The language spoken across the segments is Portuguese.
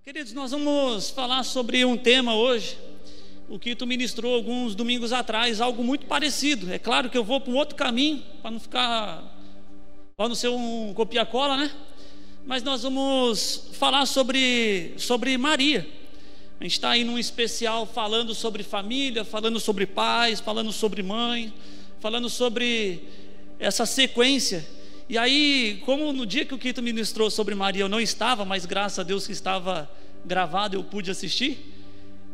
Queridos, nós vamos falar sobre um tema hoje. O Quito ministrou alguns domingos atrás, algo muito parecido. É claro que eu vou para um outro caminho, para não ser um copia-cola, né? Mas nós vamos falar sobre Maria. A gente está aí num especial falando sobre família, falando sobre pais, falando sobre mãe, falando sobre essa sequência. E aí, como no dia que o Quito ministrou sobre Maria eu não estava, mas graças a Deus que estava gravado eu pude assistir,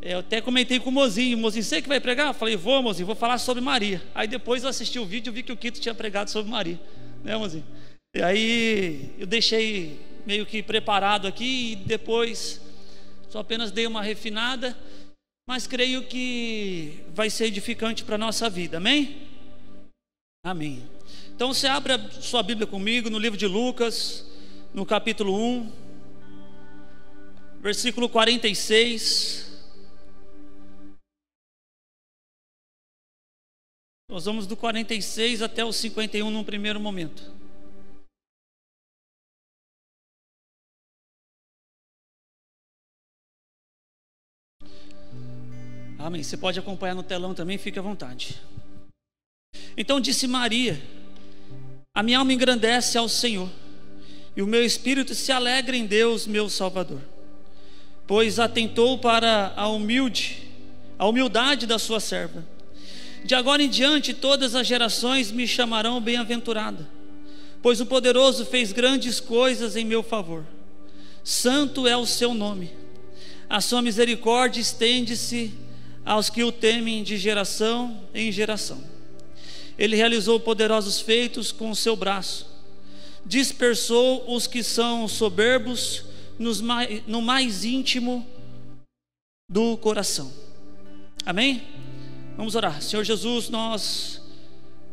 eu até comentei com o Mozinho: Mozinho, você que vai pregar? Eu falei: vou, Mozinho, vou falar sobre Maria. Aí depois eu assisti o vídeo e vi que o Quito tinha pregado sobre Maria, né, Mozinho? E aí eu deixei meio que preparado aqui e depois só apenas dei uma refinada, mas creio que vai ser edificante para a nossa vida, amém? Amém. Então você abre a sua Bíblia comigo no livro de Lucas, no capítulo 1, versículo 46. Nós vamos do 46 até o 51 num primeiro momento. Amém. Você pode acompanhar no telão também, fique à vontade. Então disse Maria: a minha alma engrandece ao Senhor, e o meu espírito se alegra em Deus, meu Salvador, pois atentou para a humildade da sua serva. De agora em diante todas as gerações me chamarão bem-aventurada, pois o Poderoso fez grandes coisas em meu favor. Santo é o seu nome. A sua misericórdia estende-se aos que o temem de geração em geração. Ele realizou poderosos feitos com o seu braço, dispersou os que são soberbos no mais íntimo do coração. Amém? Vamos orar. Senhor Jesus, nós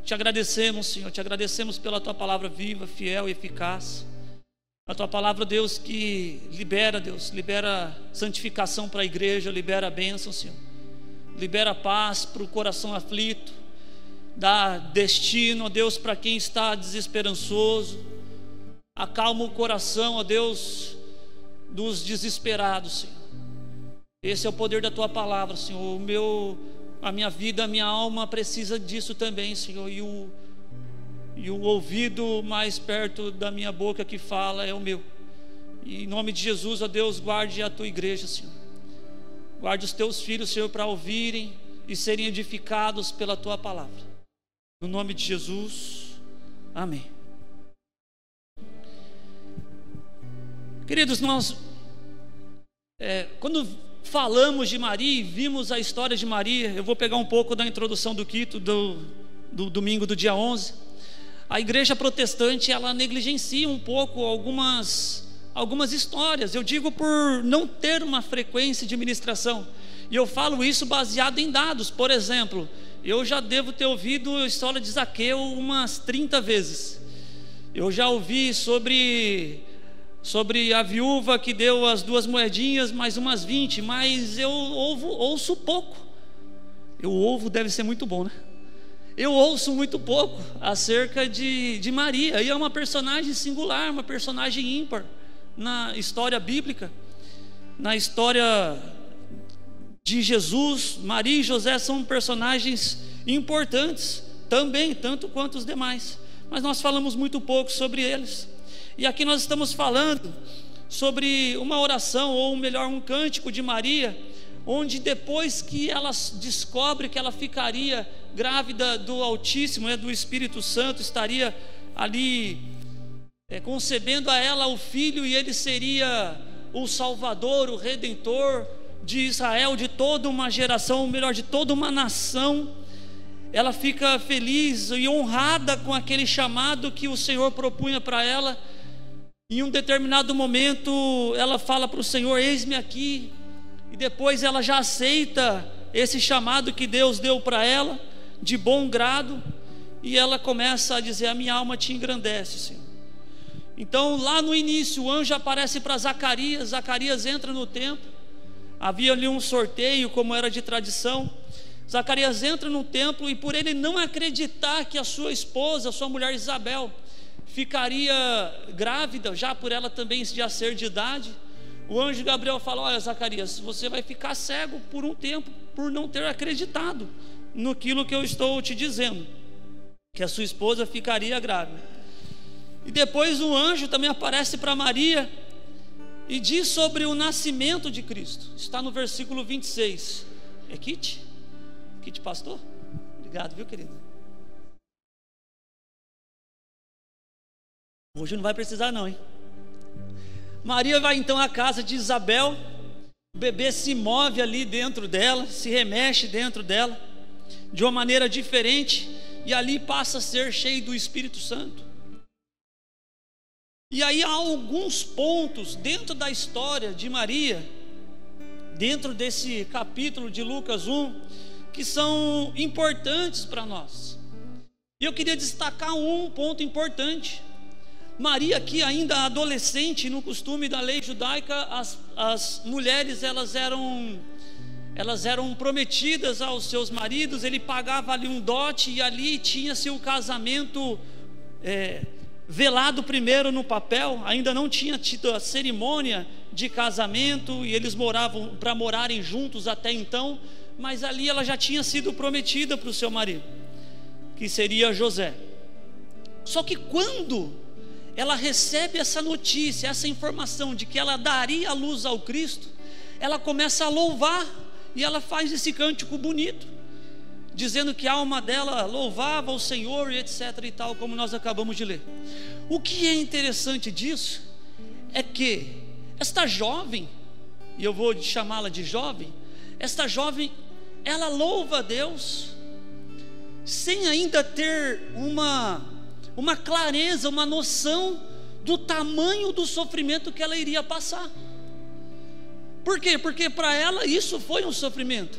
te agradecemos, Senhor, te agradecemos pela tua palavra viva, fiel e eficaz. A tua palavra, Deus, que libera, Deus, libera santificação para a igreja, libera a bênção, Senhor, libera paz para o coração aflito, dá destino, ó Deus, para quem está desesperançoso, acalma o coração, ó Deus, dos desesperados, Senhor. Esse é o poder da tua palavra, Senhor. A minha vida, a minha alma precisa disso também, Senhor, e o ouvido mais perto da minha boca que fala é o meu. E em nome de Jesus, ó Deus, guarde a tua igreja, Senhor. Guarde os teus filhos, Senhor, para ouvirem e serem edificados pela tua palavra. No nome de Jesus, amém. Queridos, nós quando falamos de Maria e vimos a história de Maria, eu vou pegar um pouco da introdução do Quito do domingo do dia 11. A igreja protestante, ela negligencia um pouco algumas histórias. Eu digo por não ter uma frequência de ministração, e eu falo isso baseado em dados. Por exemplo, eu já devo ter ouvido a história de Zaqueu umas 30 vezes. Eu já ouvi sobre a viúva que deu as 2 moedinhas mais umas 20, mas eu ouço pouco. Deve ser muito bom, né? Eu ouço muito pouco acerca de Maria, e é uma personagem singular, uma personagem ímpar na história bíblica, na história de Jesus. Maria e José são personagens importantes também, tanto quanto os demais, mas nós falamos muito pouco sobre eles. E aqui nós estamos falando sobre uma oração, ou melhor, um cântico de Maria, onde depois que ela descobre que ela ficaria grávida do Altíssimo, do Espírito Santo, estaria ali concebendo a ela o filho, e ele seria o Salvador, o Redentor de Israel, de toda uma geração, ou melhor, de toda uma nação. Ela fica feliz e honrada com aquele chamado que o Senhor propunha para ela. Em um determinado momento ela fala para o Senhor: eis-me aqui. E depois ela já aceita esse chamado que Deus deu para ela de bom grado, e ela começa a dizer: a minha alma te engrandece, Senhor. Então lá no início o anjo aparece para Zacarias. Zacarias entra no templo. Havia ali um sorteio, como era de tradição. Zacarias entra no templo, e por ele não acreditar que a sua esposa, a sua mulher Isabel, ficaria grávida, já por ela também já ser de idade, o anjo Gabriel fala: olha, Zacarias, você vai ficar cego por um tempo, por não ter acreditado naquilo que eu estou te dizendo, que a sua esposa ficaria grávida. E depois o anjo também aparece para Maria e diz sobre o nascimento de Cristo. Está no versículo 26. É Kit? Kit, pastor? Obrigado, viu, querido? Hoje não vai precisar não, hein? Maria vai então à casa de Isabel. O bebê se move ali dentro dela, se remexe dentro dela de uma maneira diferente, e ali passa a ser cheio do Espírito Santo. E aí há alguns pontos dentro da história de Maria, dentro desse capítulo de Lucas 1, que são importantes para nós. E eu queria destacar um ponto importante. Maria, aqui ainda adolescente, no costume da lei judaica, as mulheres elas eram prometidas aos seus maridos. Ele pagava ali um dote, e ali tinha-se o casamento velado primeiro no papel. Ainda não tinha tido a cerimônia de casamento, e eles moravam para morarem juntos até então, mas ali ela já tinha sido prometida para o seu marido, que seria José. Só que quando ela recebe essa notícia, essa informação de que ela daria a luz ao Cristo, ela começa a louvar, e ela faz esse cântico bonito, dizendo que a alma dela louvava o Senhor e etc e tal, como nós acabamos de ler. O que é interessante disso é que esta jovem, e eu vou chamá-la de jovem, esta jovem, ela louva a Deus sem ainda ter uma clareza, uma noção do tamanho do sofrimento que ela iria passar. Por quê? Porque para ela isso foi um sofrimento.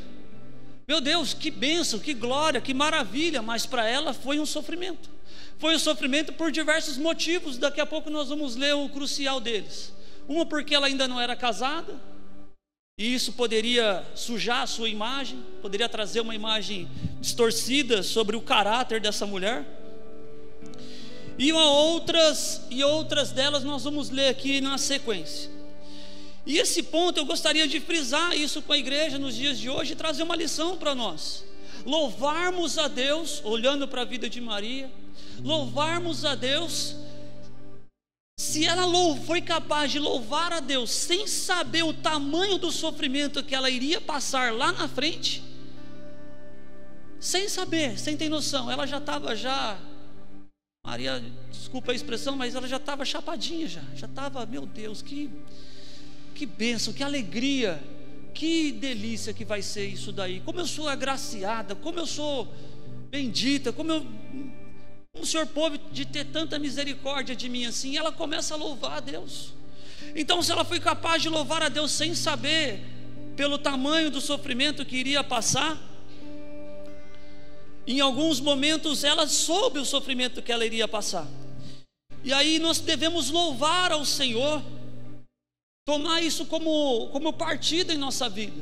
Meu Deus, que bênção, que glória, que maravilha, mas para ela foi um sofrimento. Foi um sofrimento por diversos motivos. Daqui a pouco nós vamos ler o crucial deles. Uma, porque ela ainda não era casada, e isso poderia sujar a sua imagem, poderia trazer uma imagem distorcida sobre o caráter dessa mulher. E outras delas nós vamos ler aqui na sequência. E esse ponto eu gostaria de frisar isso com a igreja nos dias de hoje e trazer uma lição para nós. Louvarmos a Deus, olhando para a vida de Maria, louvarmos a Deus. Se ela foi capaz de louvar a Deus sem saber o tamanho do sofrimento que ela iria passar lá na frente, sem saber, sem ter noção, ela já estava Maria, desculpa a expressão, mas ela já estava chapadinha, já estava, meu Deus, que bênção, que alegria, que delícia que vai ser isso daí. Como eu sou agraciada, como eu sou bendita, como o Senhor pôde de ter tanta misericórdia de mim assim. Ela começa a louvar a Deus. Então, se ela foi capaz de louvar a Deus sem saber pelo tamanho do sofrimento que iria passar, em alguns momentos ela soube o sofrimento que ela iria passar. E aí nós devemos louvar ao Senhor, tomar isso como partida em nossa vida,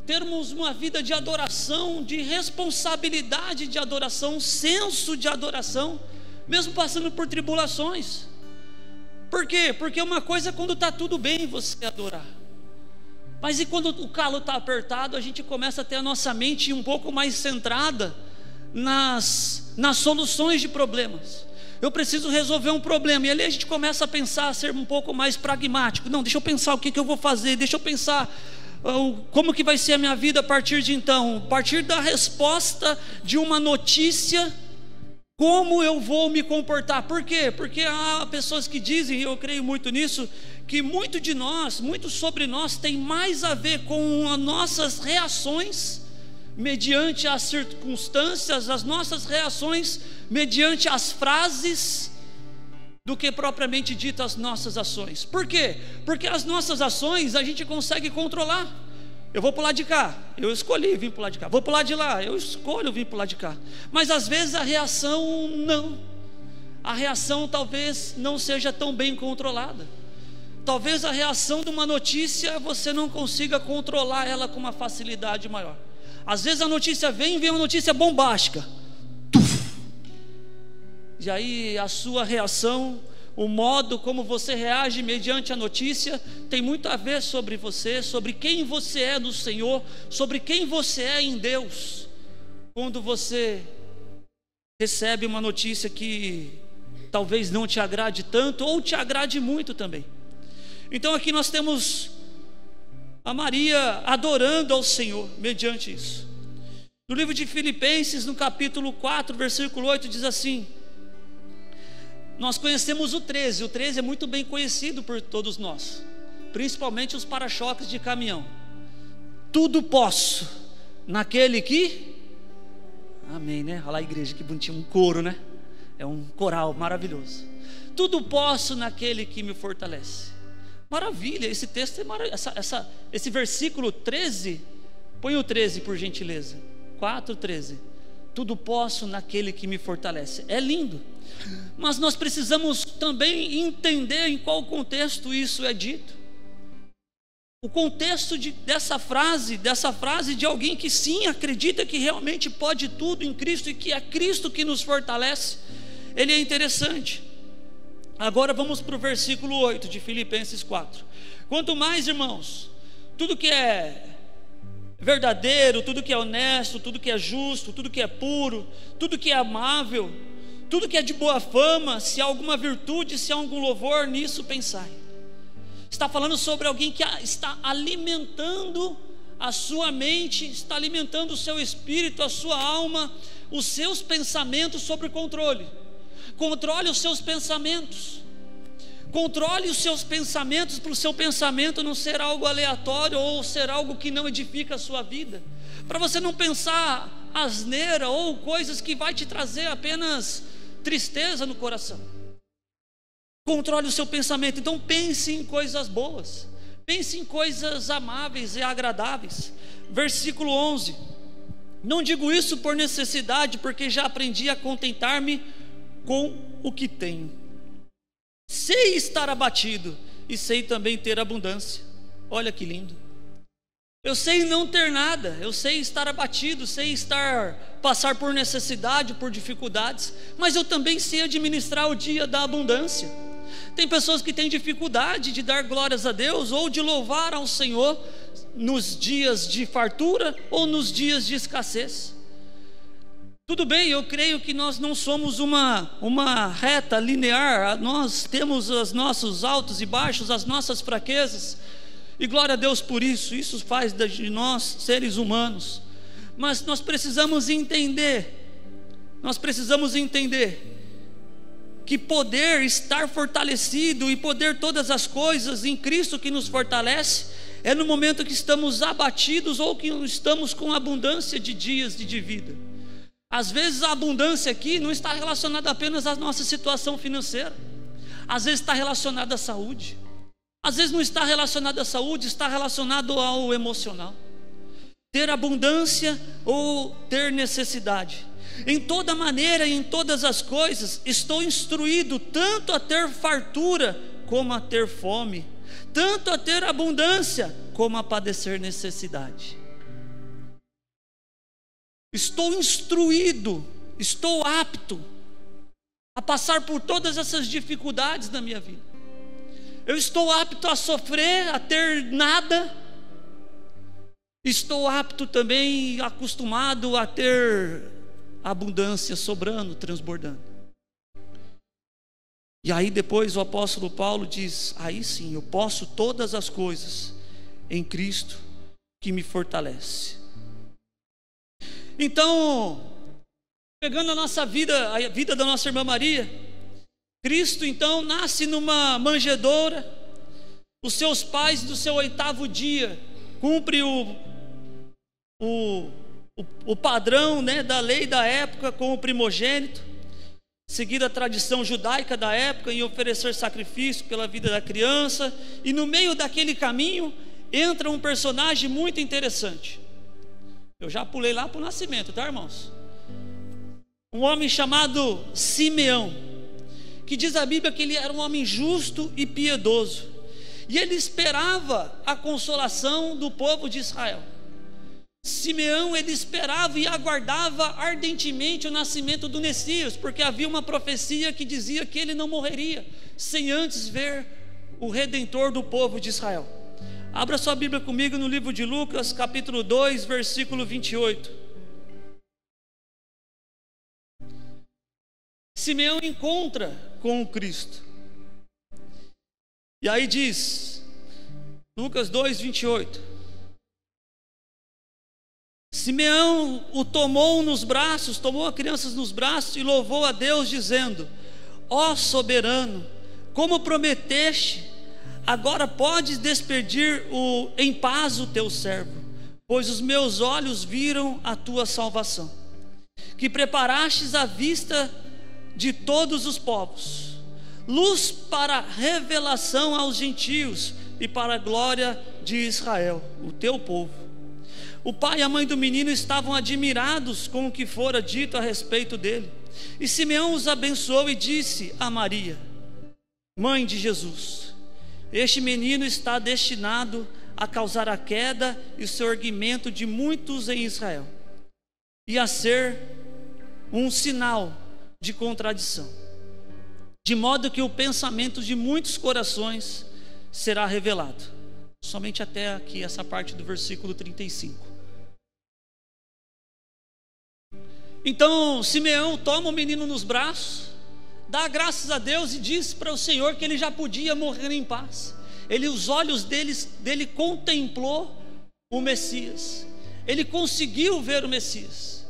termos uma vida de adoração, de responsabilidade de adoração, senso de adoração, mesmo passando por tribulações. Por quê? Porque uma coisa é quando está tudo bem você adorar, mas e quando o calo está apertado, a gente começa a ter a nossa mente um pouco mais centrada nas soluções de problemas. Eu preciso resolver um problema, e ali a gente começa a pensar, a ser um pouco mais pragmático. Não, deixa eu pensar o que eu vou fazer, deixa eu pensar como que vai ser a minha vida a partir de então, a partir da resposta de uma notícia, como eu vou me comportar. Por quê? Porque há pessoas que dizem, e eu creio muito nisso, que muito sobre nós tem mais a ver com as nossas reações mediante as circunstâncias, as nossas reações mediante as frases, do que propriamente dito as nossas ações. Por quê? Porque as nossas ações a gente consegue controlar. Eu vou pular de cá, eu escolhi vir pular de cá. Vou pular de lá, eu escolho vir pular de cá. Mas às vezes a reação não. A reação talvez não seja tão bem controlada. Talvez a reação de uma notícia você não consiga controlar ela com uma facilidade maior. Às vezes a notícia vem uma notícia bombástica, e aí a sua reação, O modo como você reage mediante a notícia tem muito a ver sobre você, sobre quem você é no Senhor, sobre quem você é em Deus. Quando você recebe uma notícia que talvez não te agrade tanto, ou te agrade muito também. Então aqui nós temos a Maria adorando ao Senhor mediante isso. No livro de Filipenses, no capítulo 4, versículo 8, diz assim: nós conhecemos o 13 é muito bem conhecido por todos nós, principalmente os para-choques de caminhão. Tudo posso naquele que... Amém, né? Olha lá a igreja, que bonitinho, um coro, né? É um coral maravilhoso. Tudo posso naquele que me fortalece. Maravilha, esse texto é maravilhoso. Esse versículo 13, põe o 13 por gentileza. 4:13. Tudo posso naquele que me fortalece. É lindo. Mas nós precisamos também entender em qual contexto isso é dito. O contexto dessa frase de alguém que sim acredita que realmente pode tudo em Cristo e que é Cristo que nos fortalece, ele é interessante. Agora vamos para o versículo 8 de Filipenses 4. Quanto mais, irmãos, tudo que é verdadeiro, tudo que é honesto, tudo que é justo, tudo que é puro, tudo que é amável, tudo que é de boa fama, se há alguma virtude, se há algum louvor, nisso pensai. Está falando sobre alguém que está alimentando a sua mente, está alimentando o seu espírito, a sua alma, os seus pensamentos sobre controle. Controle os seus pensamentos. Controle os seus pensamentos, para o seu pensamento não ser algo aleatório ou ser algo que não edifica a sua vida. Para você não pensar asneira ou coisas que vai te trazer apenas tristeza no coração. Controle o seu pensamento. Então pense em coisas boas, pense em coisas amáveis e agradáveis. Versículo 11: não digo isso por necessidade, porque já aprendi a contentar-me com o que tenho. Sei estar abatido e sei também ter abundância. Olha que lindo. Eu sei não ter nada, eu sei estar abatido, sei passar por necessidade, por dificuldades, mas eu também sei administrar o dia da abundância. Tem pessoas que têm dificuldade de dar glórias a Deus ou de louvar ao Senhor nos dias de fartura ou nos dias de escassez. Tudo bem, eu creio que nós não somos uma reta linear, nós temos os nossos altos e baixos, as nossas fraquezas, e glória a Deus por isso, isso faz de nós seres humanos. Mas nós precisamos entender que poder estar fortalecido e poder todas as coisas em Cristo que nos fortalece, é no momento que estamos abatidos ou que estamos com abundância de dias de vida. Às vezes a abundância aqui não está relacionada apenas à nossa situação financeira, às vezes está relacionada à saúde, às vezes não está relacionada à saúde, está relacionado ao emocional. Ter abundância ou ter necessidade, em toda maneira e em todas as coisas estou instruído tanto a ter fartura como a ter fome, tanto a ter abundância como a padecer necessidade. Estou instruído, estou apto a passar por todas essas dificuldades na minha vida. Eu estou apto a sofrer, a ter nada. Estou apto também, acostumado a ter abundância sobrando, transbordando. E aí depois o apóstolo Paulo diz: aí sim, eu posso todas as coisas em Cristo que me fortalece. Então, pegando a nossa vida, a vida da nossa irmã Maria, Cristo então nasce numa manjedoura. Os seus pais, no seu 8º dia, cumpre o padrão, né, da lei da época com o primogênito, seguir a tradição judaica da época em oferecer sacrifício pela vida da criança. E no meio daquele caminho entra um personagem muito interessante. Eu já pulei lá para o nascimento, tá, irmãos? Um homem chamado Simeão, que diz a Bíblia que ele era um homem justo e piedoso, e ele esperava a consolação do povo de Israel. Simeão, ele esperava e aguardava ardentemente o nascimento do Messias, porque havia uma profecia que dizia que ele não morreria sem antes ver o Redentor do povo de Israel. Abra sua Bíblia comigo no livro de Lucas, capítulo 2, versículo 28. Simeão encontra com o Cristo. E aí diz, Lucas 2, 28. Simeão o tomou nos braços, tomou a criança nos braços e louvou a Deus, dizendo: ó soberano, como prometeste, agora podes despedir em paz o teu servo, pois os meus olhos viram a tua salvação, que preparastes à vista de todos os povos, luz para revelação aos gentios e para a glória de Israel, o teu povo. O pai e a mãe do menino estavam admirados com o que fora dito a respeito dele. E Simeão os abençoou e disse a Maria, mãe de Jesus: este menino está destinado a causar a queda e o surgimento de muitos em Israel, e a ser um sinal de contradição, de modo que o pensamento de muitos corações será revelado. Somente até aqui essa parte do versículo 35. Então Simeão toma o menino nos braços, dá graças a Deus e diz para o Senhor que ele já podia morrer em paz. Os olhos dele contemplou o Messias, ele conseguiu ver o Messias,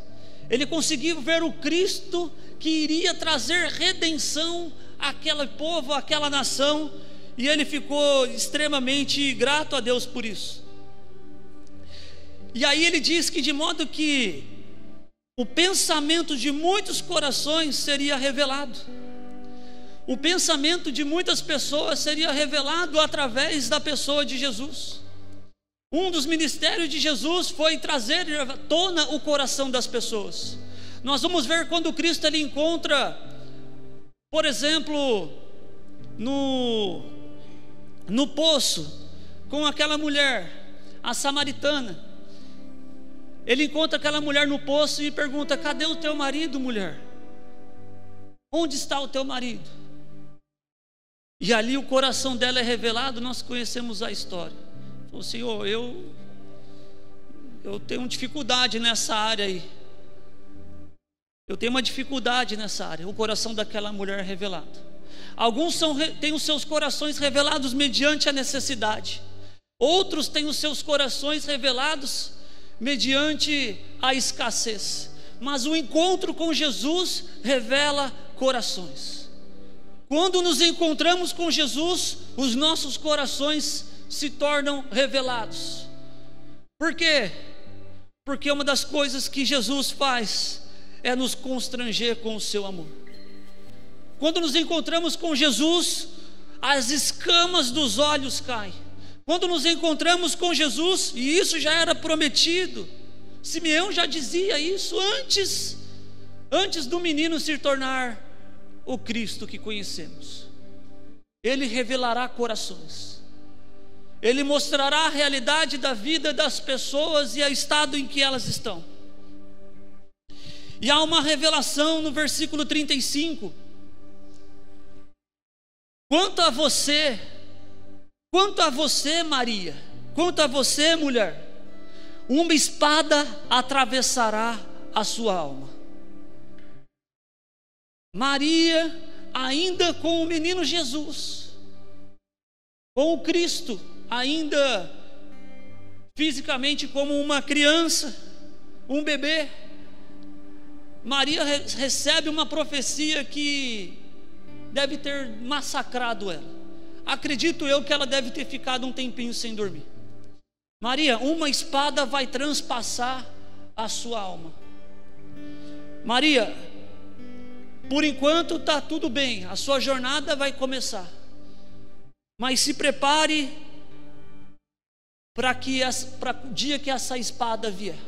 ele conseguiu ver o Cristo que iria trazer redenção àquele povo, àquela nação, e ele ficou extremamente grato a Deus por isso. E aí ele diz que de modo que o pensamento de muitos corações seria revelado, o pensamento de muitas pessoas seria revelado através da pessoa de Jesus. Um dos ministérios de Jesus foi trazer à tona o coração das pessoas. Nós vamos ver quando Cristo ele encontra, por exemplo, no poço, com aquela mulher, a samaritana. Ele encontra aquela mulher no poço e pergunta: cadê o teu marido, mulher? Onde está o teu marido? E ali o coração dela é revelado. Nós conhecemos a história. Falou: Senhor, eu tenho dificuldade nessa área aí. Eu tenho uma dificuldade nessa área. O coração daquela mulher é revelado. Alguns têm os seus corações revelados mediante a necessidade. Outros têm os seus corações revelados mediante a escassez. Mas o encontro com Jesus revela corações. Quando nos encontramos com Jesus, os nossos corações se tornam revelados. Por quê? Porque uma das coisas que Jesus faz é nos constranger com o seu amor. Quando nos encontramos com Jesus, as escamas dos olhos caem. Quando nos encontramos com Jesus, e isso já era prometido, Simeão já dizia isso antes do menino se tornar o Cristo que conhecemos. Ele revelará corações, ele mostrará a realidade da vida das pessoas e o estado em que elas estão. E há uma revelação no versículo 35. Quanto a você, Maria, quanto a você, mulher, uma espada atravessará a sua alma. Maria, ainda com o menino Jesus, com o Cristo, ainda fisicamente como uma criança, um bebê, Maria recebe uma profecia que deve ter massacrado ela. Acredito eu que ela deve ter ficado um tempinho sem dormir. Maria, uma espada vai transpassar a sua alma. Maria, por enquanto está tudo bem, a sua jornada vai começar, mas se prepare para o dia que essa espada vier.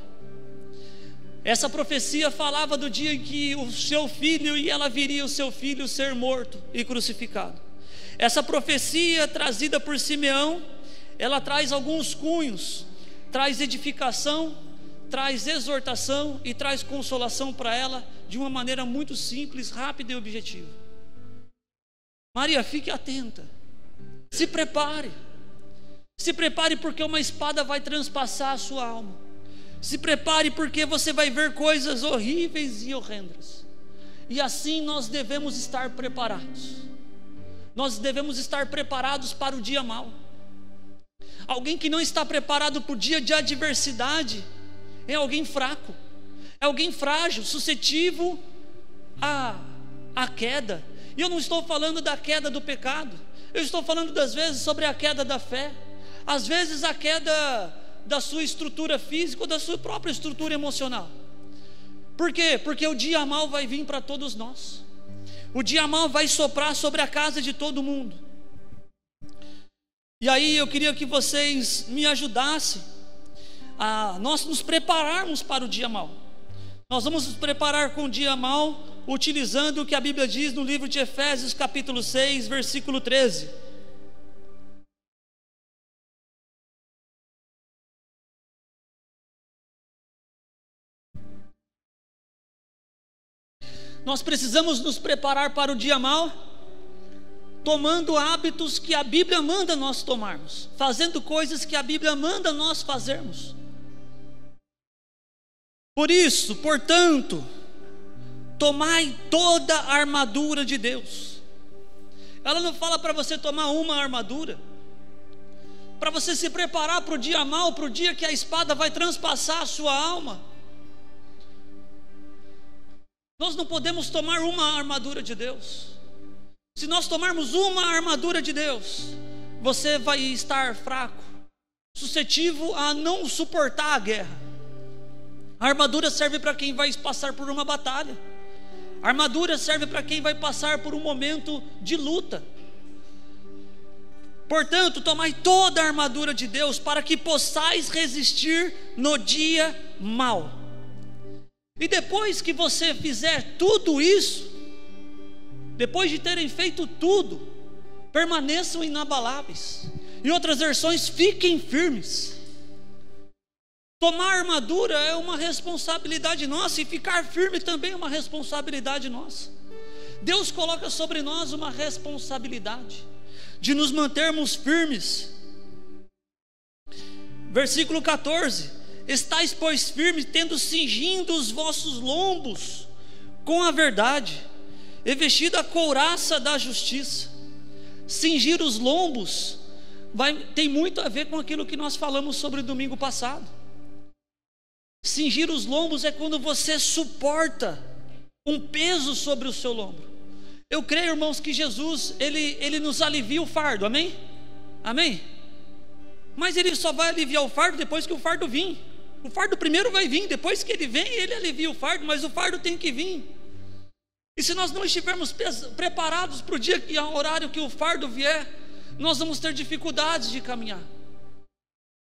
Essa profecia falava do dia em que o seu filho, e ela viria o seu filho ser morto e crucificado. Essa profecia trazida por Simeão, ela traz alguns cunhos, traz edificação, traz exortação e traz consolação para ela de uma maneira muito simples, rápida e objetiva. Maria, fique atenta, se prepare, porque uma espada vai transpassar a sua alma, se prepare porque você vai ver coisas horríveis e horrendas, e assim nós devemos estar preparados. Nós devemos estar preparados para o dia mau. Alguém que não está preparado para o dia de adversidade é alguém fraco, é alguém frágil, suscetível à queda. E eu não estou falando da queda do pecado, eu estou falando das vezes sobre a queda da fé, às vezes a queda da sua estrutura física ou da sua própria estrutura emocional. Por quê? Porque o dia mau vai vir para todos nós. O dia mau vai soprar sobre a casa de todo mundo. E aí eu queria que vocês me ajudassem a nós nos prepararmos para o dia mau. Nós vamos nos preparar com o dia mau utilizando o que a Bíblia diz no livro de Efésios capítulo 6, versículo 13. Nós precisamos nos preparar para o dia mau, tomando hábitos que a Bíblia manda nós tomarmos, fazendo coisas que a Bíblia manda nós fazermos. Por isso, portanto, tomai toda a armadura de Deus. Ela não fala para você tomar uma armadura, para você se preparar para o dia mau, para o dia que a espada vai transpassar a sua alma. Nós não podemos tomar uma armadura de Deus. Se nós tomarmos uma armadura de Deus, você vai estar fraco, suscetível a não suportar a guerra. A armadura serve para quem vai passar por uma batalha. A armadura serve para quem vai passar por um momento de luta. Portanto, tomai toda a armadura de Deus para que possais resistir no dia mau. E depois que você fizer tudo isso, depois de terem feito tudo, permaneçam inabaláveis. Em outras versões, fiquem firmes. Tomar armadura é uma responsabilidade nossa, e ficar firme também é uma responsabilidade nossa. Deus coloca sobre nós uma responsabilidade de nos mantermos firmes. Versículo 14: estais, pois, firmes, tendo cingindo os vossos lombos com a verdade, e vestido a couraça da justiça. Cingir os lombos tem muito a ver com aquilo que nós falamos sobre o domingo passado. Cingir os lombos é quando você suporta um peso sobre o seu lombo. Eu creio, irmãos, que Jesus, ele nos alivia o fardo, amém? Amém? Mas ele só vai aliviar o fardo depois que o fardo vir. O fardo primeiro vai vir, depois que ele vem, ele alivia o fardo, mas o fardo tem que vir. E se nós não estivermos preparados para o dia e ao horário que o fardo vier, nós vamos ter dificuldades de caminhar.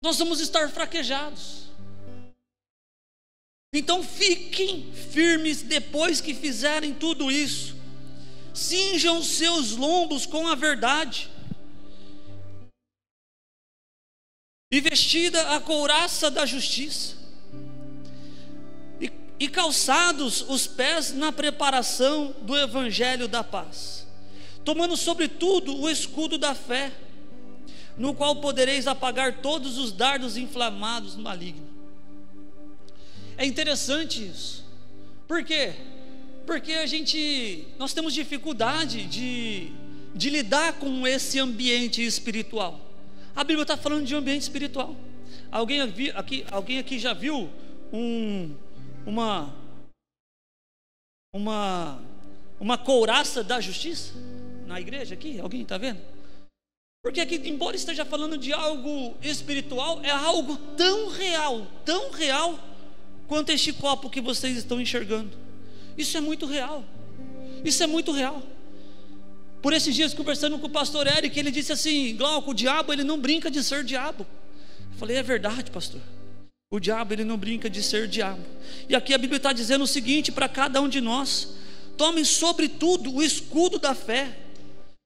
Nós vamos estar fraquejados. Então fiquem firmes depois que fizerem tudo isso. Cinjam seus lombos com a verdade, e vestida a couraça da justiça, e calçados os pés na preparação do evangelho da paz, tomando sobretudo o escudo da fé, no qual podereis apagar todos os dardos inflamados do maligno. É interessante isso. Por quê? Porque nós temos dificuldade de lidar com esse ambiente espiritual. A Bíblia está falando de um ambiente espiritual. Alguém aqui já viu uma couraça da justiça na igreja aqui? Alguém está vendo? Porque aqui, embora esteja falando de algo espiritual, é algo tão real quanto este copo que vocês estão enxergando. Isso é muito real. Isso é muito real. Por esses dias, conversando com o pastor Eric, ele disse assim: Glauco, o diabo, ele não brinca de ser diabo. Eu falei: é verdade, pastor. O diabo, ele não brinca de ser diabo. E aqui a Bíblia está dizendo o seguinte para cada um de nós: tomem sobretudo o escudo da fé,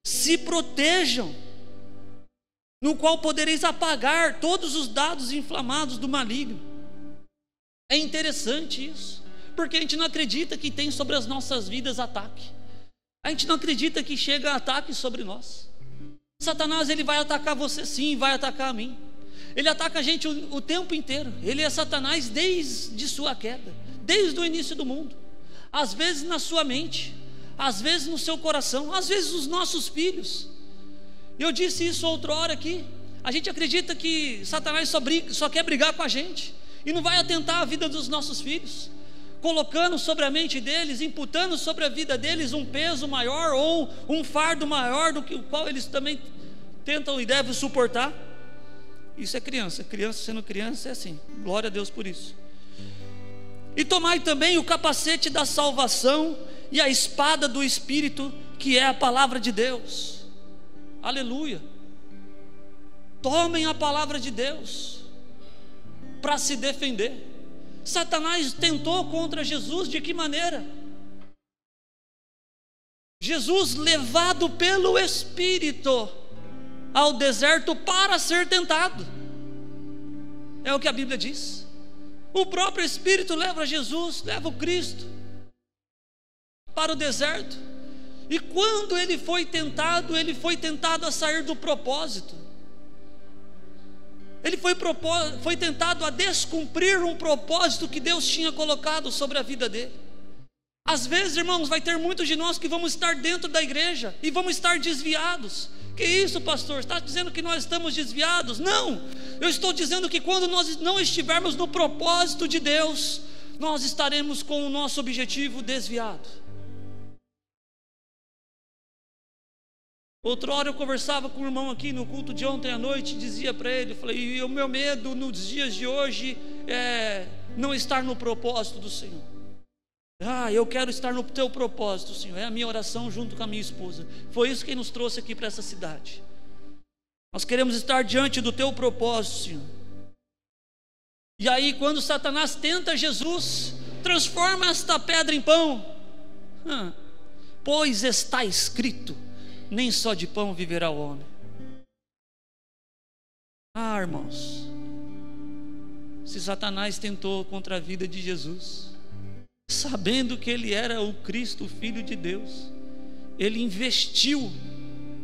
se protejam, no qual podereis apagar todos os dardos inflamados do maligno. É interessante isso, porque a gente não acredita que tem sobre as nossas vidas ataque. A gente não acredita que chega ataque sobre nós. Satanás, ele vai atacar você sim, vai atacar a mim. Ele ataca a gente o tempo inteiro. Ele é Satanás desde sua queda, desde o início do mundo. Às vezes na sua mente, às vezes no seu coração, às vezes nos nossos filhos. Eu disse isso outrora aqui. A gente acredita que Satanás só quer brigar com a gente e não vai atentar a vida dos nossos filhos, colocando sobre a mente deles, imputando sobre a vida deles um peso maior ou um fardo maior do que o qual eles também tentam e devem suportar. Isso é criança sendo criança é assim, glória a Deus por isso. E tomai também o capacete da salvação e a espada do Espírito, que é a palavra de Deus. Aleluia. Tomem a palavra de Deus para se defender. Satanás tentou contra Jesus de que maneira? Jesus, levado pelo Espírito ao deserto para ser tentado. É o que a Bíblia diz. O próprio Espírito leva Jesus, leva o Cristo para o deserto. E quando ele foi tentado a sair do propósito. Ele foi tentado a descumprir um propósito que Deus tinha colocado sobre a vida dele. Às vezes, irmãos, vai ter muitos de nós que vamos estar dentro da igreja e vamos estar desviados. Que isso, pastor? Está dizendo que nós estamos desviados? Não, eu estou dizendo que quando nós não estivermos no propósito de Deus, nós estaremos com o nosso objetivo desviado. Outrora eu conversava com um irmão aqui no culto de ontem à noite, dizia para ele, eu falei, e o meu medo nos dias de hoje é não estar no propósito do Senhor. Eu quero estar no teu propósito, Senhor. É a minha oração junto com a minha esposa. Foi isso que nos trouxe aqui para essa cidade. Nós queremos estar diante do teu propósito, Senhor. E aí quando Satanás tenta Jesus, transforma esta pedra em pão. Pois está escrito, nem só de pão viverá o homem. Irmãos, se Satanás tentou contra a vida de Jesus, sabendo que ele era o Cristo, o Filho de Deus, ele investiu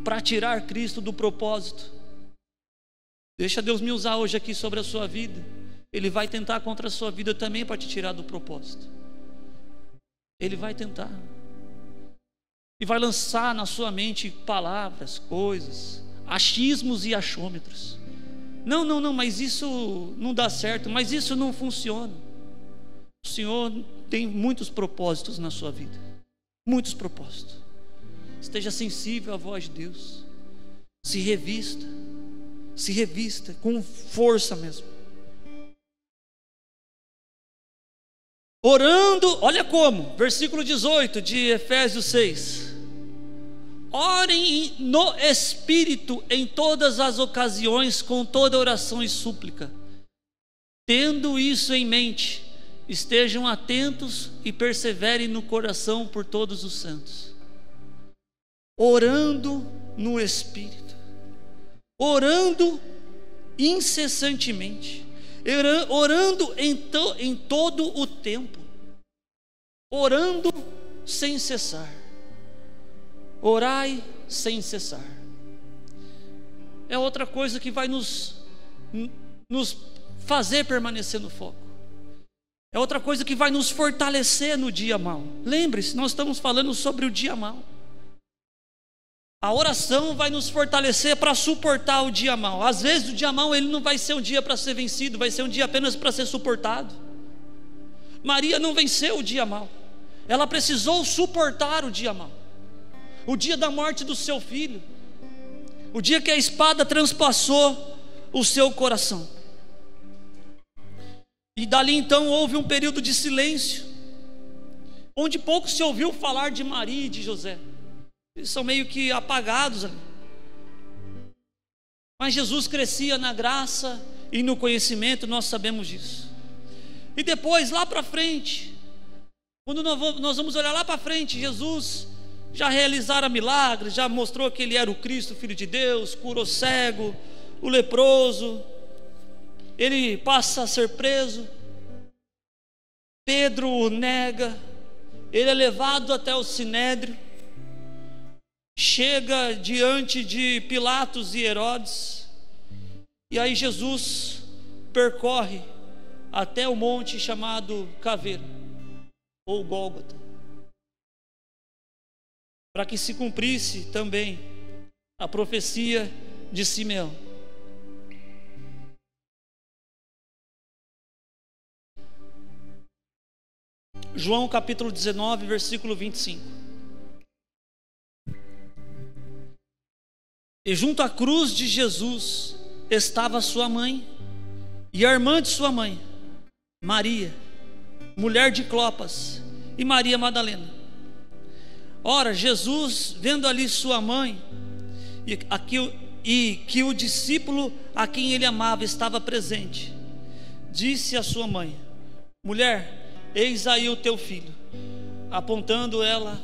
para tirar Cristo do propósito. Deixa Deus me usar hoje aqui sobre a sua vida. Ele vai tentar contra a sua vida também para te tirar do propósito. Ele vai tentar. E vai lançar na sua mente palavras, coisas, achismos e achômetros. Não, mas isso não dá certo, mas isso não funciona. O Senhor tem muitos propósitos na sua vida, muitos propósitos. Esteja sensível à voz de Deus. Se revista com força mesmo. Orando, olha como, versículo 18 de Efésios 6. Orem no Espírito em todas as ocasiões, com toda oração e súplica. Tendo isso em mente, estejam atentos e perseverem no coração por todos os santos. Orando no Espírito, orando incessantemente, orando em todo o tempo, orando sem cessar. Orai sem cessar. É outra coisa que vai nos fazer permanecer no foco. É outra coisa que vai nos fortalecer no dia mau. Lembre-se, nós estamos falando sobre o dia mau. A oração vai nos fortalecer para suportar o dia mau. Às vezes o dia mau ele não vai ser um dia para ser vencido, vai ser um dia apenas para ser suportado. Maria não venceu o dia mau. Ela precisou suportar o dia mau. O dia da morte do seu filho, o dia que a espada transpassou o seu coração. E dali então houve um período de silêncio, onde pouco se ouviu falar de Maria e de José. Eles são meio que apagados ali. Mas Jesus crescia na graça e no conhecimento, nós sabemos disso. E depois, lá para frente, quando nós vamos olhar lá para frente, Jesus já realizara milagres, já mostrou que ele era o Cristo, Filho de Deus, curou o cego, o leproso. Ele passa a ser preso. Pedro o nega, ele é levado até o Sinédrio, chega diante de Pilatos e Herodes, e aí Jesus percorre até o monte chamado Caveira, ou Gólgota, para que se cumprisse também a profecia de Simeão. João capítulo 19, versículo 25. E junto à cruz de Jesus estava sua mãe e a irmã de sua mãe, Maria, mulher de Clopas, e Maria Madalena. Ora, Jesus, vendo ali sua mãe e que o discípulo a quem ele amava estava presente, disse à sua mãe: mulher, eis aí o teu filho, apontando ela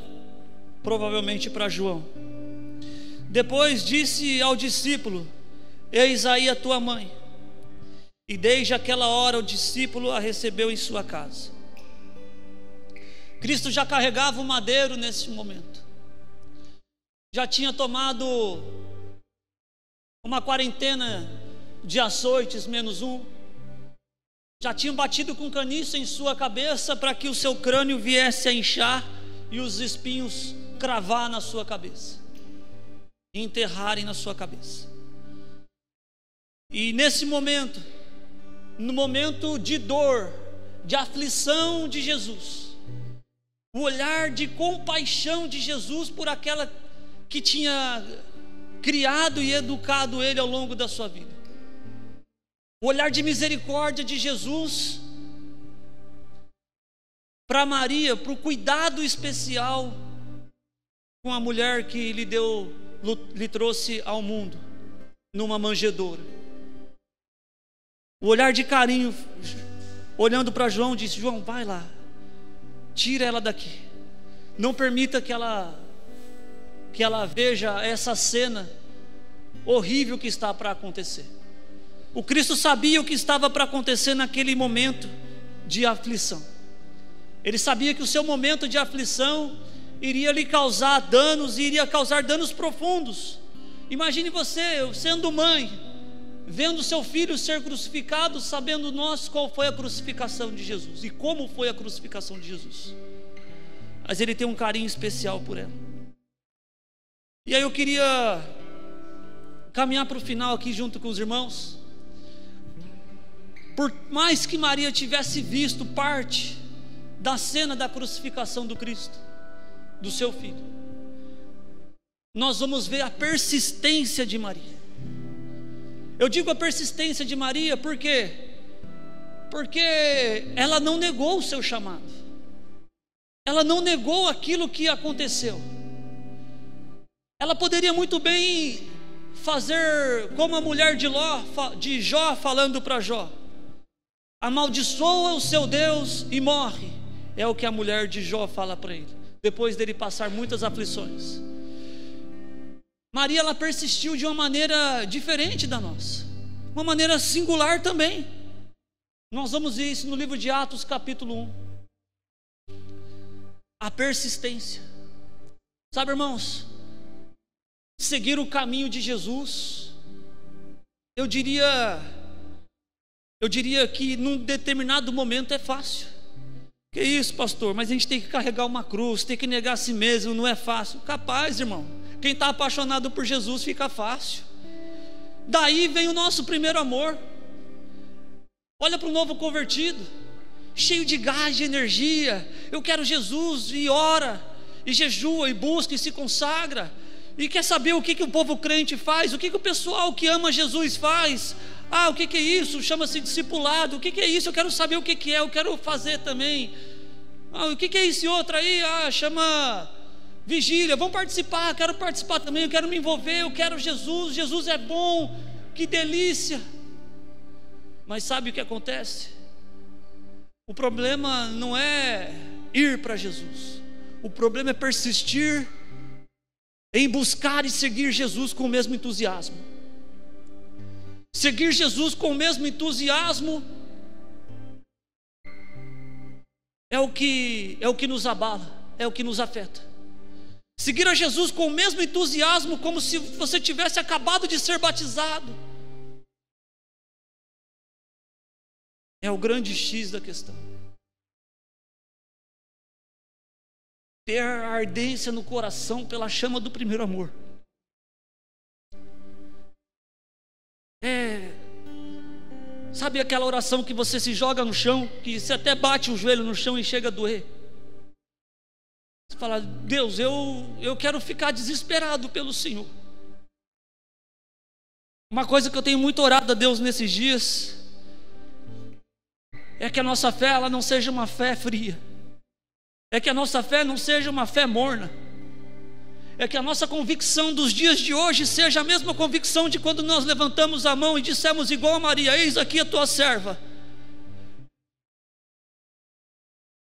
provavelmente para João. Depois disse ao discípulo: eis aí a tua mãe. E desde aquela hora o discípulo a recebeu em sua casa. Cristo já carregava o madeiro nesse momento, já tinha tomado uma quarentena de açoites menos um, já tinham batido com caniço em sua cabeça para que o seu crânio viesse a inchar e os espinhos cravar na sua cabeça, enterrarem na sua cabeça. E nesse momento, no momento de dor, de aflição de Jesus, o olhar de compaixão de Jesus por aquela que tinha criado e educado ele ao longo da sua vida, o olhar de misericórdia de Jesus para Maria, para o cuidado especial com a mulher que lhe trouxe ao mundo numa manjedoura. O olhar de carinho, olhando para João, disse: João, vai lá, tira ela daqui, não permita que ela veja essa cena horrível que está para acontecer. O Cristo sabia o que estava para acontecer naquele momento de aflição. Ele sabia que o seu momento de aflição iria lhe causar danos, e iria causar danos profundos. Imagine você, sendo mãe, vendo seu filho ser crucificado, sabendo nós qual foi a crucificação de Jesus e como foi a crucificação de Jesus. Mas ele tem um carinho especial por ela. E aí eu queria caminhar para o final aqui junto com os irmãos. Por mais que Maria tivesse visto parte da cena da crucificação do Cristo, do seu filho, nós vamos ver a persistência de Maria. Eu digo a persistência de Maria porque ela não negou o seu chamado, ela não negou aquilo que aconteceu. Ela poderia muito bem fazer como a mulher de Jó, falando para Jó: amaldiçoa o seu Deus e morre. É o que a mulher de Jó fala para ele, depois dele passar muitas aflições. Maria, ela persistiu de uma maneira diferente da nossa, uma maneira singular também. Nós vamos ver isso no livro de Atos capítulo 1. A persistência. Sabe, irmãos, seguir o caminho de Jesus, eu diria que num determinado momento é fácil. Que isso, pastor? Mas a gente tem que carregar uma cruz, tem que negar a si mesmo, não é fácil. Capaz, irmão, quem está apaixonado por Jesus fica fácil. Daí vem o nosso primeiro amor. Olha para o novo convertido, cheio de gás, de energia. Eu quero Jesus, e ora, e jejua, e busca, e se consagra, e quer saber o que o povo crente faz, o que o pessoal que ama Jesus faz. Ah, o que é isso? Chama-se discipulado. O que é isso? Eu quero saber o que é, eu quero fazer também. Ah, o que é esse outro aí? Ah, chama vigília. Vamos participar, quero participar também, eu quero me envolver, eu quero Jesus, Jesus é bom, que delícia. Mas sabe o que acontece? O problema não é ir para Jesus, o problema é persistir em buscar e seguir Jesus com o mesmo entusiasmo. Seguir Jesus com o mesmo entusiasmo é o que nos abala, é o que nos afeta. Seguir a Jesus com o mesmo entusiasmo como se você tivesse acabado de ser batizado, é o grande X da questão. Ter ardência no coração pela chama do primeiro amor. Sabe aquela oração que você se joga no chão, que você até bate o joelho no chão e chega a doer? Você fala: Deus, eu quero ficar desesperado pelo Senhor. Uma coisa que eu tenho muito orado a Deus nesses dias é que a nossa fé ela não seja uma fé fria, é que a nossa fé não seja uma fé morna, é que a nossa convicção dos dias de hoje seja a mesma convicção de quando nós levantamos a mão e dissemos igual a Maria: eis aqui a tua serva.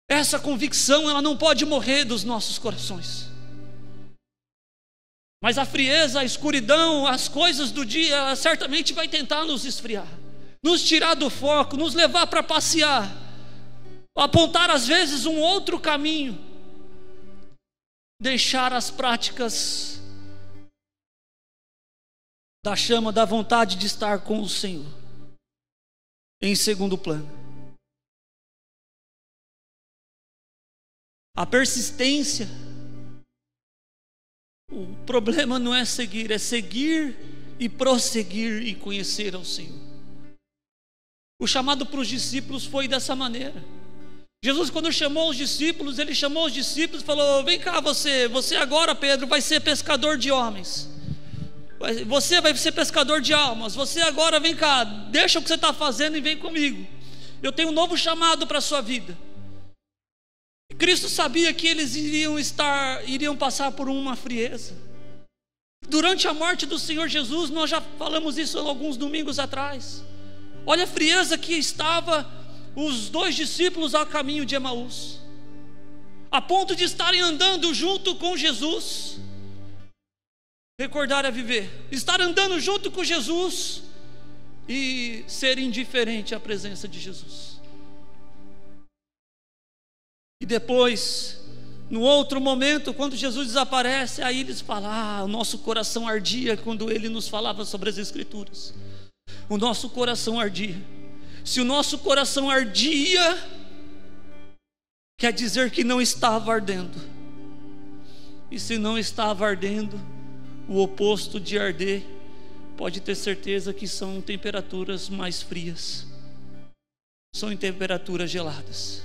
Essa convicção ela não pode morrer dos nossos corações. Mas a frieza, a escuridão, as coisas do dia, ela certamente vai tentar nos esfriar, nos tirar do foco, nos levar para passear, apontar às vezes um outro caminho, deixar as práticas da chama da vontade de estar com o Senhor em segundo plano. A persistência, o problema não é seguir, é seguir e prosseguir e conhecer ao Senhor. O chamado para os discípulos foi dessa maneira. Jesus, quando chamou os discípulos, ele chamou os discípulos e falou: vem cá você agora, Pedro, vai ser pescador de homens, você vai ser pescador de almas, você agora vem cá, deixa o que você está fazendo e vem comigo, eu tenho um novo chamado para a sua vida. Cristo sabia que eles iriam passar por uma frieza. Durante a morte do Senhor Jesus, nós já falamos isso alguns domingos atrás. Olha a frieza que estava os dois discípulos ao caminho de Emaús, a ponto de estarem andando junto com Jesus. Recordar é viver, estar andando junto com Jesus e ser indiferente à presença de Jesus. E depois, no outro momento, quando Jesus desaparece, aí eles falam: o nosso coração ardia quando ele nos falava sobre as Escrituras. O nosso coração ardia. Se o nosso coração ardia, quer dizer que não estava ardendo. E se não estava ardendo, o oposto de arder, pode ter certeza que são temperaturas mais frias, são em temperaturas geladas.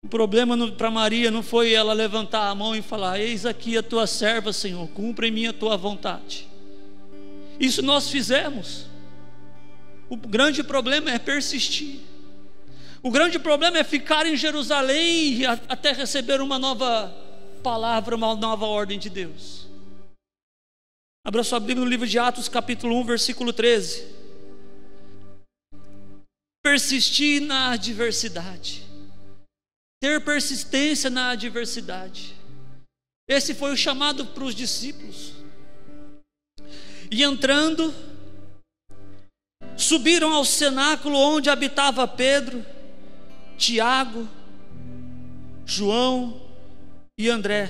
O problema para Maria não foi ela levantar a mão e falar: eis aqui a tua serva, Senhor, cumpra em mim a tua vontade. Isso nós fizemos. O grande problema é persistir. O grande problema é ficar em Jerusalém até receber uma nova palavra, uma nova ordem de Deus. Abra sua Bíblia no livro de Atos, capítulo 1, versículo 13. Persistir na adversidade, ter persistência na adversidade. Esse foi o chamado para os discípulos. E entrando, subiram ao cenáculo onde habitava Pedro, Tiago, João e André,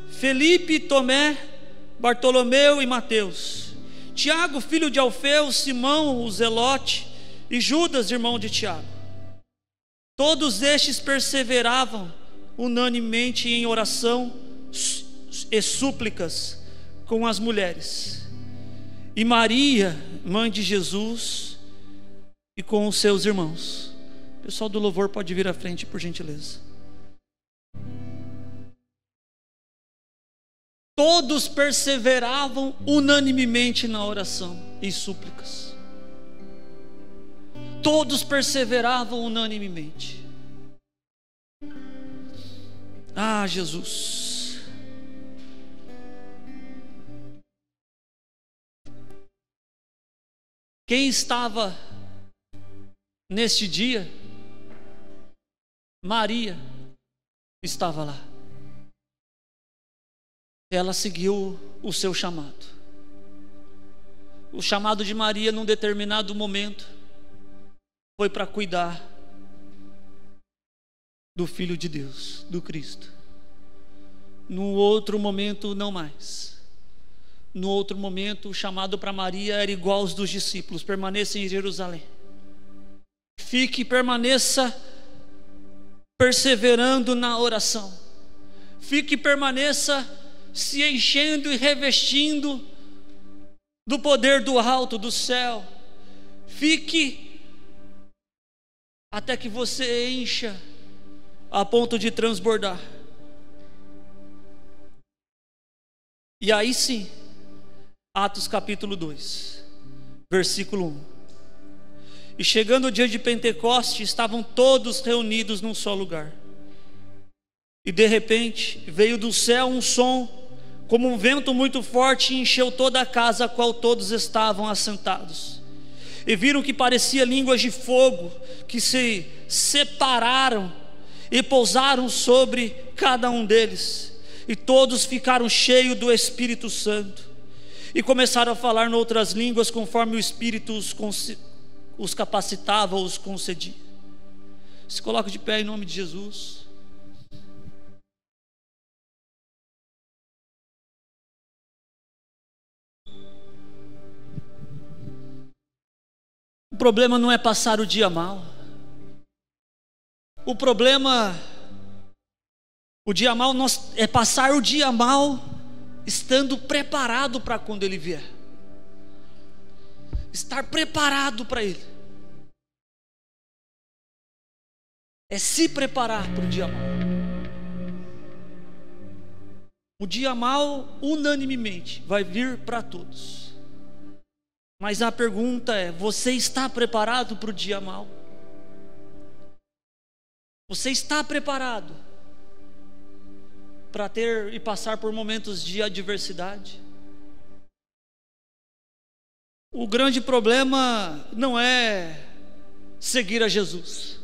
Felipe, Tomé, Bartolomeu e Mateus, Tiago, filho de Alfeu, Simão, o Zelote, e Judas, irmão de Tiago. Todos estes perseveravam unanimemente em oração e súplicas com as mulheres, e Maria, mãe de Jesus, e com os seus irmãos. O pessoal do louvor pode vir à frente, por gentileza. Todos perseveravam unanimemente na oração e súplicas. Todos perseveravam unanimemente. Ah, Jesus. Quem estava neste dia? Maria estava lá. Ela seguiu o seu chamado. O chamado de Maria num determinado momento foi para cuidar do Filho de Deus, do Cristo. No outro momento, não mais. No outro momento, o chamado para Maria era igual aos dos discípulos: permaneça em Jerusalém. Fique e permaneça perseverando na oração. Fique e permaneça se enchendo e revestindo do poder do alto, do céu. Fique até que você encha a ponto de transbordar. E aí sim, Atos capítulo 2, versículo 1. E chegando o dia de Pentecostes, estavam todos reunidos num só lugar. E de repente veio do céu um som, como um vento muito forte, e encheu toda a casa a qual todos estavam assentados. E viram que parecia línguas de fogo, que se separaram e pousaram sobre cada um deles. E todos ficaram cheios do Espírito Santo, e começaram a falar em outras línguas, conforme o Espírito os capacitava, os concedia. Se coloca de pé em nome de Jesus. O problema não é passar o dia mal. O dia mal é passar o dia mal estando preparado para quando ele vier. Estar preparado para ele. É se preparar para o dia mal. O dia mal, unanimemente, vai vir para todos. Mas a pergunta é: você está preparado para o dia mal? Você está preparado para ter e passar por momentos de adversidade? O grande problema não é seguir a Jesus.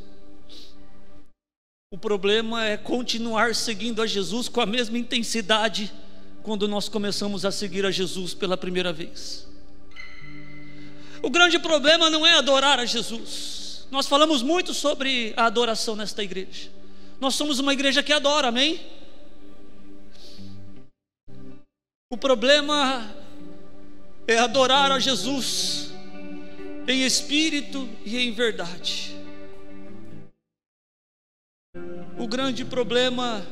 O problema é continuar seguindo a Jesus com a mesma intensidade quando nós começamos a seguir a Jesus pela primeira vez. O grande problema não é adorar a Jesus. Nós falamos muito sobre a adoração nesta igreja. Nós somos uma igreja que adora, amém? O problema é adorar a Jesus em espírito e em verdade. O grande problema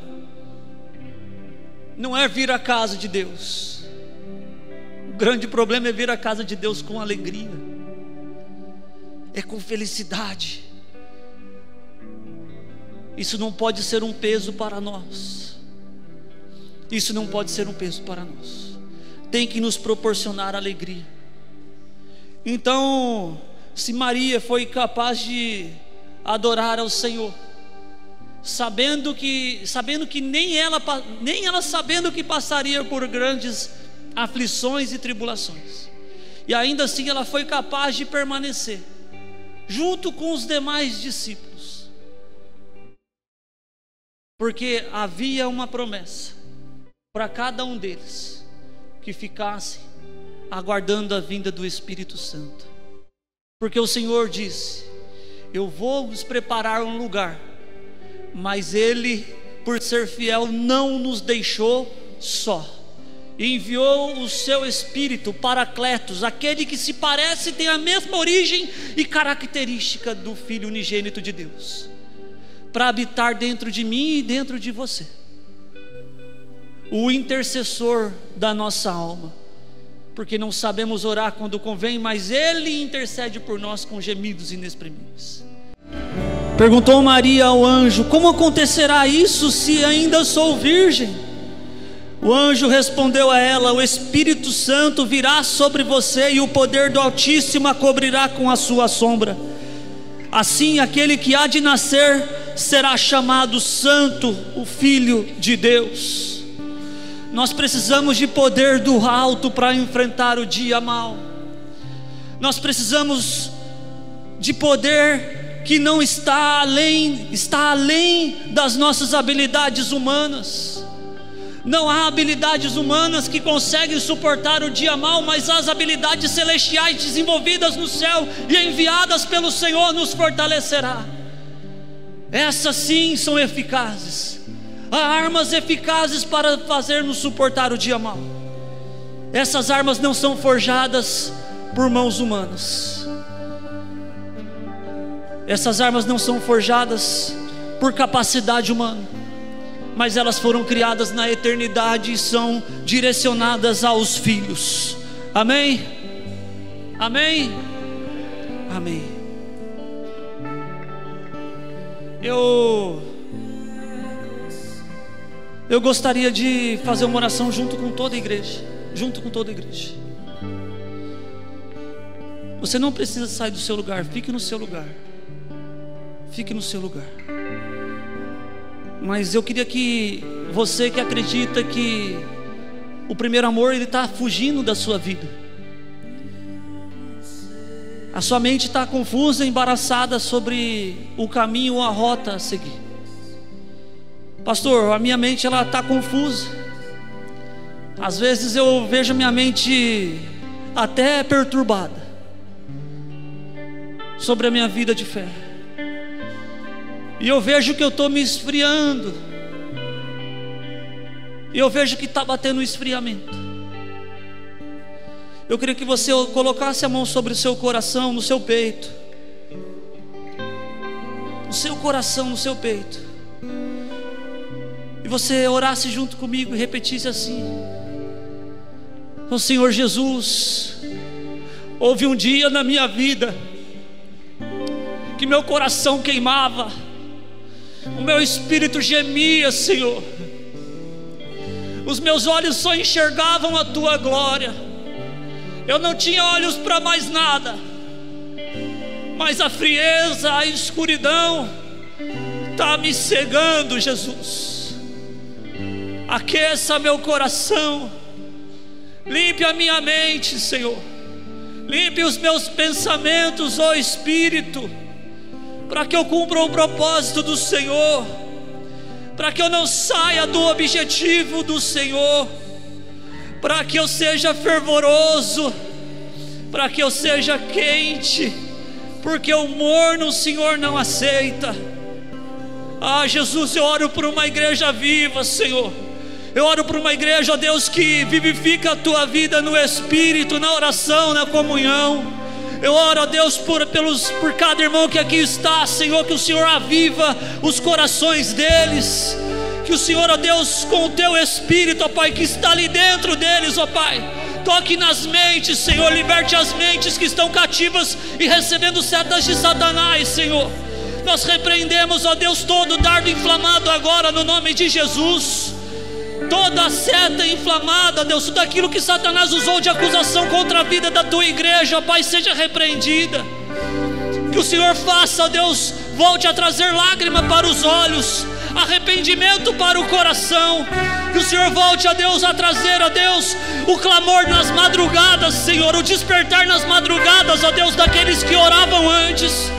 não é vir à casa de Deus. O grande problema é vir à casa de Deus com alegria, é com felicidade. Isso não pode ser um peso para nós. Isso não pode ser um peso para nós. Tem que nos proporcionar alegria. Então, se Maria foi capaz de adorar ao Senhor, sabendo que nem ela sabendo que passaria por grandes aflições e tribulações, e ainda assim ela foi capaz de permanecer junto com os demais discípulos, porque havia uma promessa para cada um deles, que ficassem aguardando a vinda do Espírito Santo. Porque o Senhor disse: eu vou vos preparar um lugar, mas Ele, por ser fiel, não nos deixou só. Enviou o seu Espírito, Paracletos, aquele que se parece e tem a mesma origem e característica do Filho unigênito de Deus, para habitar dentro de mim e dentro de você. O intercessor da nossa alma, porque não sabemos orar quando convém, mas Ele intercede por nós com gemidos inexprimíveis. Perguntou Maria ao anjo: como acontecerá isso se ainda sou virgem? O anjo respondeu a ela: o Espírito Santo virá sobre você e o poder do Altíssimo a cobrirá com a sua sombra. Assim, aquele que há de nascer será chamado Santo, o Filho de Deus. Nós precisamos de poder do alto para enfrentar o dia mau. Nós precisamos de poder que não está além das nossas habilidades humanas. Não há habilidades humanas que conseguem suportar o dia mau, mas as habilidades celestiais desenvolvidas no céu e enviadas pelo Senhor nos fortalecerá. Essas sim são eficazes. Há armas eficazes para fazer-nos suportar o dia mau. Essas armas não são forjadas por mãos humanas. Essas armas não são forjadas por capacidade humana, mas elas foram criadas na eternidade e são direcionadas aos filhos. Amém? Amém? Amém. Eu gostaria de fazer uma oração junto com toda a igreja. Junto com toda a igreja. Você não precisa sair do seu lugar, fique no seu lugar. Fique no seu lugar. Mas eu queria que você que acredita que o primeiro amor ele está fugindo da sua vida, a sua mente está confusa, embaraçada sobre o caminho ou a rota a seguir. Pastor, a minha mente ela está confusa. Às vezes eu vejo a minha mente até perturbada sobre a minha vida de fé. E eu vejo que eu estou me esfriando. E eu vejo que está batendo um esfriamento. Eu queria que você colocasse a mão sobre o seu coração, no seu peito. No seu coração, no seu peito. E você orasse junto comigo e repetisse assim: ó Senhor Jesus, houve um dia na minha vida que meu coração queimava, o meu espírito gemia, Senhor. Os meus olhos só enxergavam a Tua glória. Eu não tinha olhos para mais nada, mas a frieza, a escuridão está me cegando, Jesus. Aqueça meu coração, limpe a minha mente, Senhor. Limpe os meus pensamentos, ó Espírito, para que eu cumpra o propósito do Senhor, para que eu não saia do objetivo do Senhor, para que eu seja fervoroso, para que eu seja quente, porque o morno o Senhor não aceita. Ah, Jesus, eu oro por uma igreja viva, Senhor. Eu oro por uma igreja, ó Deus, que vivifica a Tua vida no Espírito, na oração, na comunhão. Eu oro, ó Deus, por cada irmão que aqui está, Senhor, que o Senhor aviva os corações deles, que o Senhor, ó Deus, com o Teu Espírito, ó Pai, que está ali dentro deles, ó Pai, toque nas mentes, Senhor, liberte as mentes que estão cativas e recebendo setas de Satanás, Senhor. Nós repreendemos, ó Deus, todo dardo inflamado agora no nome de Jesus. Toda seta inflamada, Deus, tudo aquilo que Satanás usou de acusação contra a vida da Tua igreja, Pai, seja repreendida. Que o Senhor faça, Deus, volte a trazer lágrima para os olhos, arrependimento para o coração. Que o Senhor volte, ó Deus, a trazer, ó Deus, o clamor nas madrugadas, Senhor, o despertar nas madrugadas, ó Deus, daqueles que oravam antes.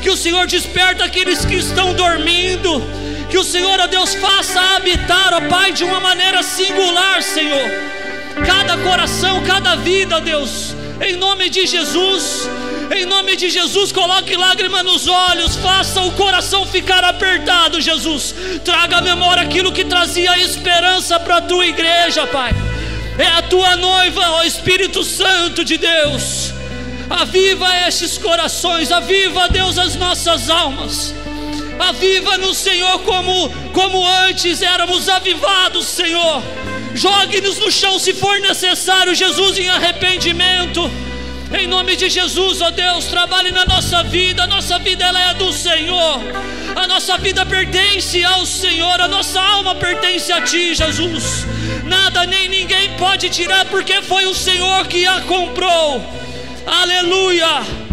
Que o Senhor desperta aqueles que estão dormindo. Que o Senhor, ó Deus, faça habitar, ó Pai, de uma maneira singular, Senhor, cada coração, cada vida, ó Deus, em nome de Jesus. Em nome de Jesus, coloque lágrima nos olhos, faça o coração ficar apertado, Jesus. Traga à memória aquilo que trazia esperança para a Tua igreja, Pai. É a Tua noiva, ó Espírito Santo de Deus. Aviva estes corações, aviva, Deus, as nossas almas. Aviva-nos, Senhor, como antes éramos avivados, Senhor. Jogue-nos no chão se for necessário, Jesus, em arrependimento. Em nome de Jesus, ó Deus, trabalhe na nossa vida. A nossa vida ela é do Senhor. A nossa vida pertence ao Senhor. A nossa alma pertence a Ti, Jesus. Nada nem ninguém pode tirar, porque foi o Senhor que a comprou. Aleluia.